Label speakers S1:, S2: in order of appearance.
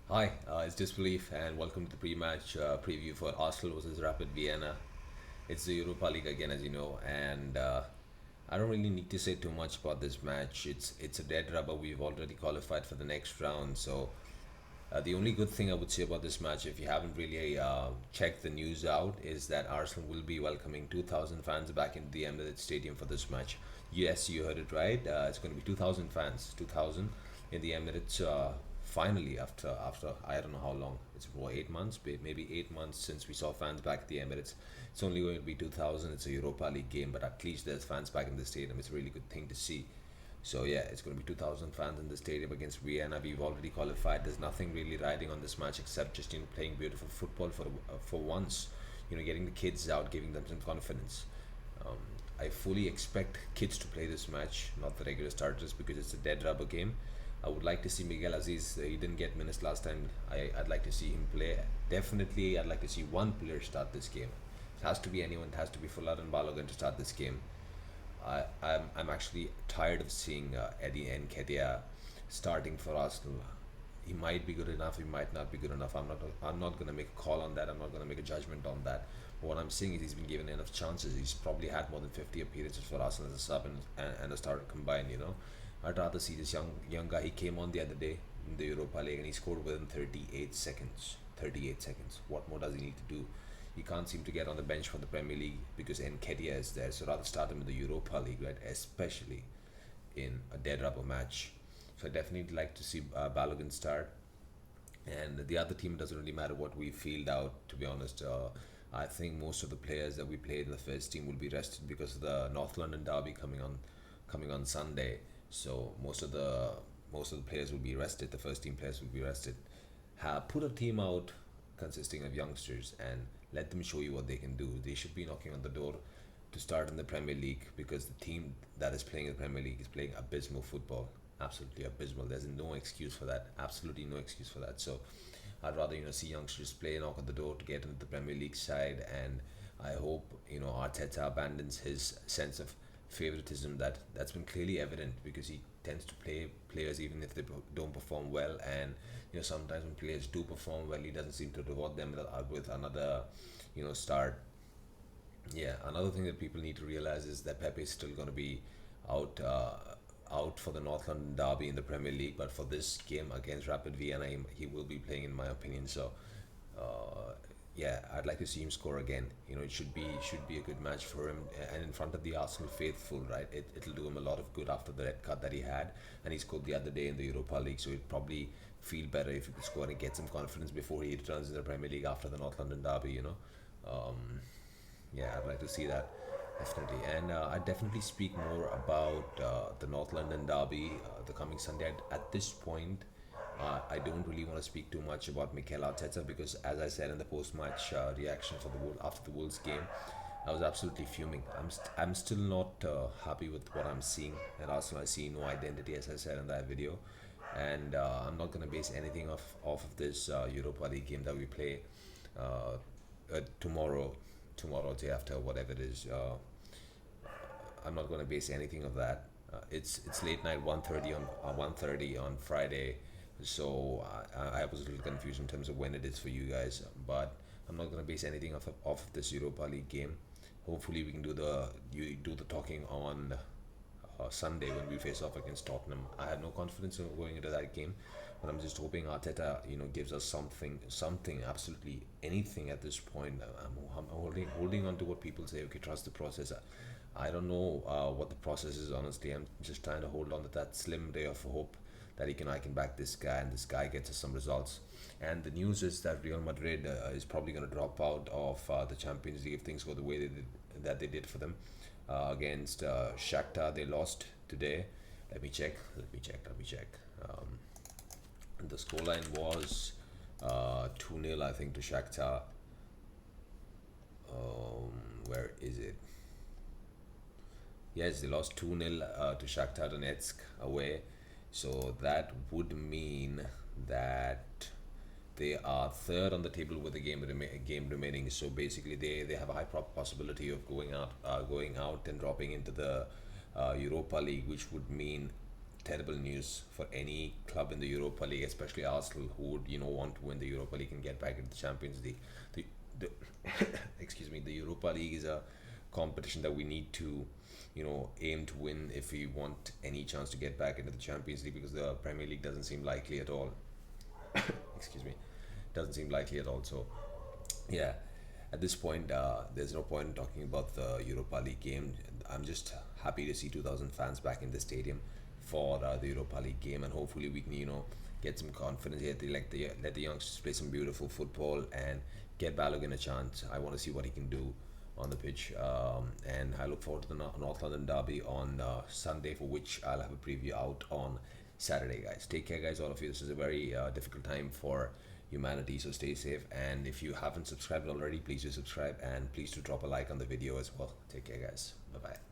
S1: Hi, it's Disbelief, and welcome to the pre-match preview for Arsenal versus Rapid Vienna. It's the Europa League again, as you know, and I don't really need to say too much about this match. It's a dead rubber. We've already qualified for the next round, so the only good thing I would say about this match, if you haven't really checked the news out, is that Arsenal will be welcoming 2,000 fans back into the Emirates Stadium for this match. Yes, you heard it right. It's going to be 2,000 fans, 2,000 in the Emirates. Finally, after I don't know how long, it's what 8 months, maybe 8 months since we saw fans back at the Emirates. It's only going to be 2,000. It's a Europa League game, but at least there's fans back in the stadium. It's a really good thing to see. So yeah, it's going to be 2,000 fans in the stadium against Vienna. We've already qualified. There's nothing really riding on this match except just playing beautiful football for once. Getting the kids out, giving them some confidence. Um, I fully expect kids to play this match, not the regular starters, because it's a dead rubber game. I would like to see Miguel Aziz. He didn't get minutes last time. I'd like to see him play. Definitely, I'd like to see one player start this game. It has to be anyone. It has to be Fuller and Balogun to start this game. I'm actually tired of seeing Eddie Nketiah starting for Arsenal. He might be good enough. He might not be good enough. I'm not gonna make a call on that. I'm not gonna make a judgment on that. But what I'm saying is he's been given enough chances. He's probably had more than 50 appearances for Arsenal as a sub and a starter combined. I'd rather see this young guy. He came on the other day in the Europa League and he scored within 38 seconds. 38 seconds. What more does he need to do? He can't seem to get on the bench for the Premier League because Nketiah is there. So rather start him in the Europa League, right? Especially in a dead rubber match. So I definitely like to see Balogun start. And the other team doesn't really matter what we field out. To be honest, I think most of the players that we played in the first team will be rested because of the North London derby coming on Sunday. So most of the players will be rested. The first team players will be rested. Put a team out consisting of youngsters and let them show you what they can do. They should be knocking on the door to start in the Premier League because the team that is playing in the Premier League is playing abysmal football. Absolutely abysmal. There's no excuse for that. Absolutely no excuse for that. So I'd rather see youngsters play, knock on the door to get into the Premier League side, and I hope Arteta abandons his sense of favoritism that's been clearly evident because he tends to play players even if they don't perform well, and sometimes when players do perform well, he doesn't seem to reward them with another start. Yeah, another thing that people need to realize is that Pepe is still going to be out out for the North London derby in the Premier League, but for this game against Rapid Vienna, he will be playing, in my opinion. So, uh, yeah, I'd like to see him score again. It should be a good match for him, and in front of the Arsenal faithful, right? It'll do him a lot of good after the red card that he had, and he scored the other day in the Europa League. So he'd probably feel better if he could score and get some confidence before he returns in the Premier League after the North London derby. Yeah, I'd like to see that definitely, and I definitely speak more about the North London derby the coming Sunday. At this point, I don't really want to speak too much about Mikel Arteta because, as I said in the post-match reaction for after the Wolves game, I was absolutely fuming. I'm still not happy with what I'm seeing at Arsenal. I see no identity, as I said in that video, and I'm not going to base anything off of this Europa League game that we play uh, tomorrow, day after, whatever it is. I'm not going to base anything of that. It's late night, 1:30 on Friday, so I was a little confused in terms of when it is for you guys. But I'm not going to base anything off of this Europa League game. Hopefully, we can do the talking on Sunday when we face off against Tottenham. I have no confidence in going into that game, but I'm just hoping Arteta, gives us something, absolutely anything at this point. I'm holding on to what people say. Okay, trust the process. I don't know what the process is. Honestly, I'm just trying to hold on to that slim ray of hope that I can back this guy and this guy gets us some results. And the news is that Real Madrid is probably going to drop out of the Champions League if things go the way they did for them against Shakhtar. They lost today. Let me check. Um, the scoreline was 2-0, I think, to Shakhtar. Where is it? Yes, they lost 2-0 to Shakhtar Donetsk away. So that would mean that they are third on the table with a game remaining. So basically, they have a high possibility of going out and dropping into the Europa League, which would mean terrible news for any club in the Europa League, especially Arsenal, who would want to win the Europa League and get back into the Champions League. The excuse me, the Europa League is a competition that we need to aim to win if we want any chance to get back into the Champions League, because the Premier League doesn't seem likely at all. Excuse me, doesn't seem likely at all. So yeah, at this point, there's no point in talking about the Europa League game. I'm just happy to see 2,000 fans back in the stadium for the Europa League game, and hopefully we can get some confidence here. Let the youngsters play some beautiful football and get Balogun a chance. I want to see what he can do on the pitch, and I look forward to the North London derby on Sunday, for which I'll have a preview out on Saturday, guys. Take care, guys, all of you. This is a very difficult time for humanity, so stay safe, and if you haven't subscribed already, please do subscribe, and please do drop a like on the video as well. Take care, guys. Bye bye.